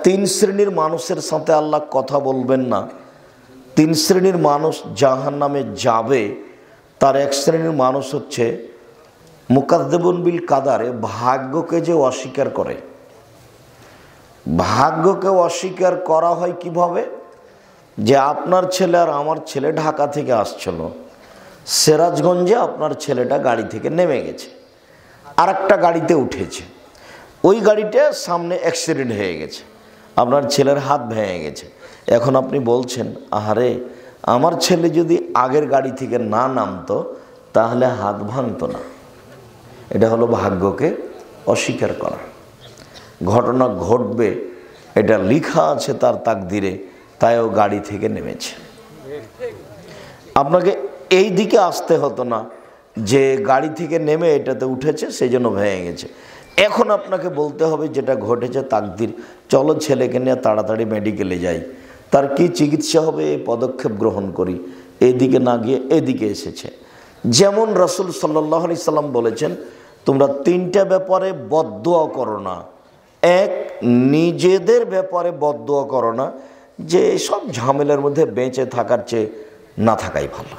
তিন শ্রেণীর মানুষের সাথে আল্লাহ কথা বলবেন না। তিন শ্রেণীর মানুষ জাহান্নামে যাবে। তার এক শ্রেণীর মানুষ হচ্ছে মুকাদ্দিবুন বিল কাদারে, ভাগ্যকে যে অস্বীকার করে। ভাগ্যকে অস্বীকার করা হয় কিভাবে? যে আপনার ছেলে আর আমার ছেলে ঢাকা থেকে আসছিল, সিরাজগঞ্জে আপনার ছেলেটা গাড়ি থেকে নেমে গেছে, আর একটা গাড়িতে উঠেছে। ওই গাড়িটা সামনে অ্যাক্সিডেন্ট হয়ে গেছে, আপনার ছেলের হাত ভেঙে গেছে। এখন আপনি বলছেন, আহারে আমার ছেলে যদি আগের গাড়ি থেকে না নামতো তাহলে হাত ভাঙতো না। এটা হলো ভাগ্যকে অস্বীকার করা। ঘটনা ঘটবে এটা লেখা আছে তার তাকদিরে, তাই ও গাড়ি থেকে নেমেছে। আপনাকে এই দিকে আসতে হতো না যে গাড়ি থেকে নেমে এটাতে উঠেছে সেই জন্য ভেঙে গেছে। এখন আপনাকে বলতে হবে যেটা ঘটেছে তাকদির, চলো ছেলেকে নিয়ে তাড়াতাড়ি মেডিকেলে যাই, তার কি চিকিৎসা হবে এই পদক্ষেপ গ্রহণ করি, এদিকে না গিয়ে এদিকে এসেছে। যেমন রাসূল সাল্লাল্লাহু আলাইহি সাল্লাম বলেছেন, তোমরা তিনটা ব্যাপারে বদদুয়া করো না। এক, নিজেদের ব্যাপারে বদদুয়া করো না, যে সব ঝামেলার মধ্যে বেঁচে থাকার চেয়ে না থাকাই ভালো।